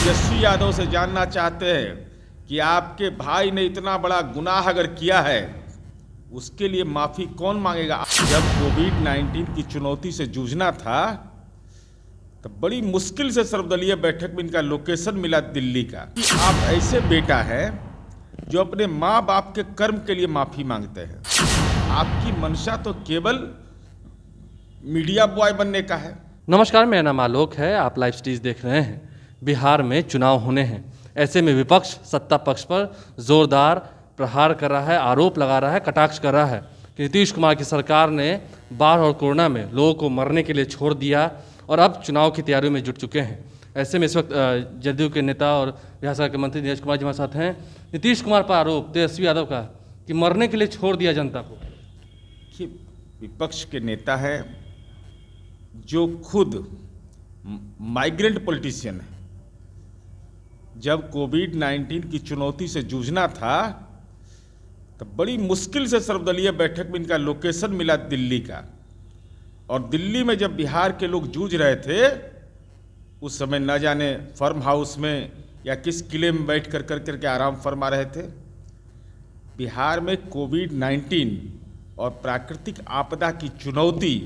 तेजस्वी यादव से जानना चाहते हैं कि आपके भाई ने इतना बड़ा गुनाह अगर किया है उसके लिए माफी कौन मांगेगा। जब कोविड-19 की चुनौती से जूझना था तब बड़ी मुश्किल से सर्वदलीय बैठक में इनका लोकेशन मिला दिल्ली का। आप ऐसे बेटा है जो अपने माँ बाप के कर्म के लिए माफी मांगते हैं। आपकी मंशा तो केवल मीडिया बॉय बनने का है। नमस्कार, मेरा नाम आलोक है। आप लाइव स्टेज देख रहे हैं। बिहार में चुनाव होने हैं, ऐसे में विपक्ष सत्ता पक्ष पर जोरदार प्रहार कर रहा है, आरोप लगा रहा है, कटाक्ष कर रहा है कि नीतीश कुमार की सरकार ने बाढ़ और कोरोना में लोगों को मरने के लिए छोड़ दिया और अब चुनाव की तैयारियों में जुट चुके हैं। ऐसे में इस वक्त जदयू के नेता और बिहार सरकार के मंत्री नीरज कुमार जी हमारे साथ हैं। नीतीश कुमार पर आरोप तेजस्वी यादव का कि मरने के लिए छोड़ दिया जनता को। कि विपक्ष के नेता है जो खुद माइग्रेंट पॉलिटिशियन है। जब कोविड-19 की चुनौती से जूझना था तब बड़ी मुश्किल से सर्वदलीय बैठक में इनका लोकेशन मिला दिल्ली का। और दिल्ली में जब बिहार के लोग जूझ रहे थे उस समय न जाने फार्म हाउस में या किस किले में बैठ कर करके आराम फरमा रहे थे। बिहार में कोविड-19 और प्राकृतिक आपदा की चुनौती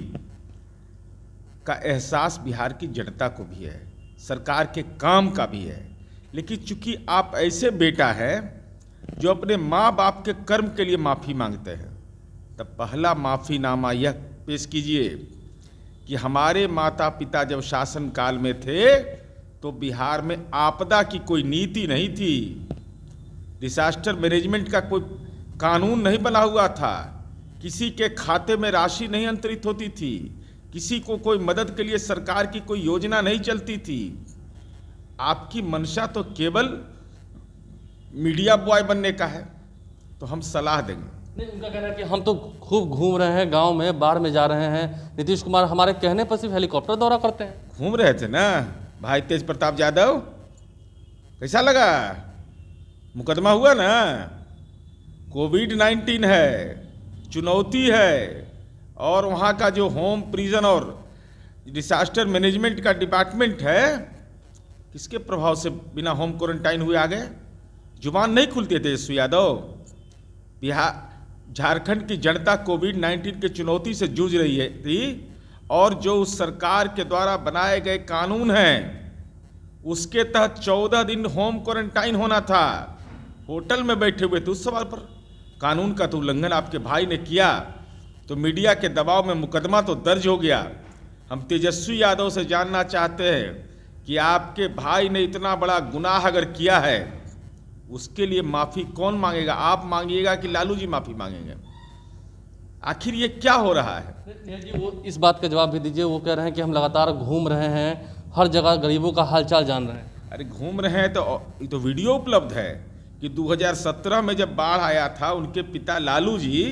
का एहसास बिहार की जनता को भी है, सरकार के काम का भी है। लेकिन चूंकि आप ऐसे बेटा है जो अपने माँ बाप के कर्म के लिए माफ़ी मांगते हैं, तब पहला माफ़ीनामा यह पेश कीजिए कि हमारे माता पिता जब शासन काल में थे तो बिहार में आपदा की कोई नीति नहीं थी, डिजास्टर मैनेजमेंट का कोई कानून नहीं बना हुआ था, किसी के खाते में राशि नहीं अंतरित होती थी, किसी को कोई मदद के लिए सरकार की कोई योजना नहीं चलती थी। आपकी मंशा तो केवल मीडिया बॉय बनने का है, तो हम सलाह देंगे। नहीं, उनका कहना है कि हम तो खूब घूम रहे हैं, गांव में बाढ़ में जा रहे हैं। नीतीश कुमार हमारे कहने पर सिर्फ हेलीकॉप्टर दौरा करते हैं। घूम रहे थे ना भाई तेज प्रताप यादव, कैसा लगा? मुकदमा हुआ ना। कोविड-19 है, चुनौती है, और वहाँ का जो होम प्रिजन और डिजास्टर मैनेजमेंट का डिपार्टमेंट है, किसके प्रभाव से बिना होम क्वारंटाइन हुए आ गए? जुबान नहीं खुलती है तेजस्वी यादव। बिहार झारखंड की जनता कोविड-19 की चुनौती से जूझ रही है थी, और जो उस सरकार के द्वारा बनाए गए कानून हैं उसके तहत 14 दिन होम क्वारंटाइन होना था। होटल में बैठे हुए थे। उस सवाल पर कानून का तो उल्लंघन आपके भाई ने किया तो मीडिया के दबाव में मुकदमा तो दर्ज हो गया। हम तेजस्वी यादव से जानना चाहते हैं कि आपके भाई ने इतना बड़ा गुनाह अगर किया है उसके लिए माफ़ी कौन मांगेगा? आप मांगिएगा कि लालू जी माफ़ी मांगेंगे? आखिर ये क्या हो रहा है? जी, वो इस बात का जवाब भी दीजिए। वो कह रहे हैं कि हम लगातार घूम रहे हैं, हर जगह गरीबों का हालचाल जान रहे हैं। अरे घूम रहे हैं तो ये तो वीडियो उपलब्ध है कि 2017 में जब बाढ़ आया था उनके पिता लालू जी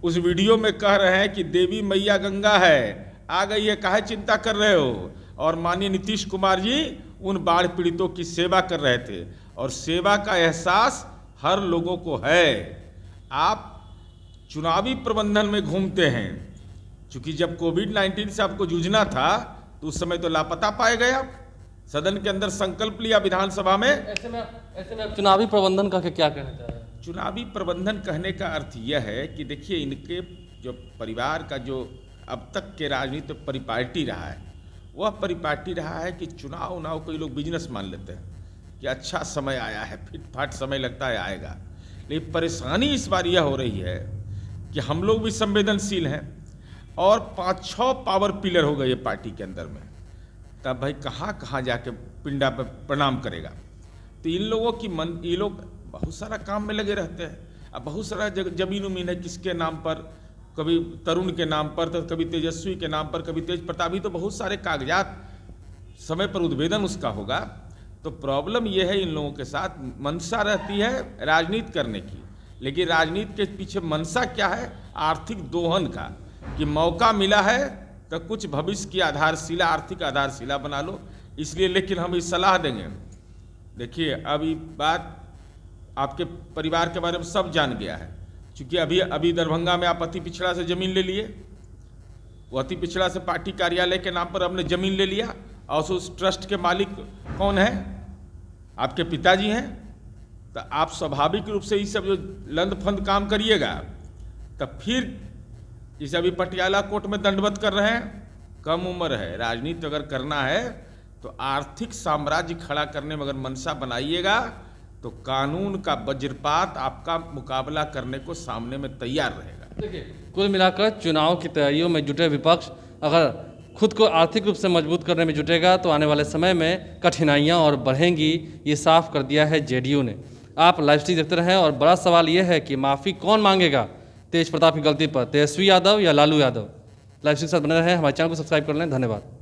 उस वीडियो में कह रहे हैं कि देवी मैया गंगा है, आ गई है, काहे चिंता कर रहे हो? और माननीय नीतीश कुमार जी उन बाढ़ पीड़ितों की सेवा कर रहे थे, और सेवा का एहसास हर लोगों को है। आप चुनावी प्रबंधन में घूमते हैं, क्योंकि जब कोविड-19 से आपको जूझना था तो उस समय तो लापता पाए गए। आप सदन के अंदर संकल्प लिया विधानसभा में। ऐसे में चुनावी प्रबंधन का क्या कहना चाह रहे हैं? चुनावी प्रबंधन कहने का अर्थ यह है कि देखिए, इनके जो परिवार का जो अब तक के राजनीतिक परिपाटी रहा है वह परिपाटी रहा है कि चुनाव उनाव को ये लोग बिजनेस मान लेते हैं कि अच्छा समय आया है, फिटफाट समय लगता है आएगा। लेकिन परेशानी इस बार यह हो रही है कि हम लोग भी संवेदनशील हैं और 5-6 पावर पिलर हो गए ये पार्टी के अंदर में। तब भाई कहाँ कहाँ जाके पिंडा पर प्रणाम करेगा? तो इन लोगों की ये लोग बहुत सारा काम में लगे रहते हैं। अब बहुत सारा जमीन उमीन है, किसके नाम पर, कभी तरुण के नाम पर, तो कभी तेजस्वी के नाम पर, कभी तेज प्रताप। तो बहुत सारे कागजात, समय पर उद्भेदन उसका होगा। तो प्रॉब्लम यह है, इन लोगों के साथ मंशा रहती है राजनीति करने की, लेकिन राजनीति के पीछे मंशा क्या है? आर्थिक दोहन का, कि मौका मिला है तो कुछ भविष्य की आधारशिला, आर्थिक आधारशिला बना लो। इसलिए लेकिन हम इस सलाह देंगे। देखिए, अभी बात आपके परिवार के बारे में सब जान गया है, क्योंकि अभी दरभंगा में आप अति पिछड़ा से ज़मीन ले लिए। वो अति पिछड़ा से पार्टी कार्यालय के नाम पर हमने ज़मीन ले लिया, और उस ट्रस्ट के मालिक कौन है? आपके पिताजी हैं, तो आप स्वाभाविक रूप से ये सब जो लंद फंद काम करिएगा, तब फिर जैसे अभी पटियाला कोर्ट में दंडवत कर रहे हैं, कम उम्र है, राजनीति अगर करना है तो आर्थिक साम्राज्य खड़ा करने में अगर मंशा बनाइएगा तो कानून का वज्रपात आपका मुकाबला करने को सामने में तैयार रहेगा। देखिए, कुल मिलाकर चुनाव की तैयारियों में जुटे विपक्ष अगर खुद को आर्थिक रूप से मजबूत करने में जुटेगा तो आने वाले समय में कठिनाइयां और बढ़ेंगी, ये साफ कर दिया है जेडीयू ने। आप लाइव स्ट्रीम देखते रहें और बड़ा सवाल ये है कि माफ़ी कौन मांगेगा तेज प्रताप की गलती पर, तेजस्वी यादव या लालू यादव। लाइव स्ट्रीम के साथ बने रहें, हमारे चैनल को सब्सक्राइब कर लें। धन्यवाद।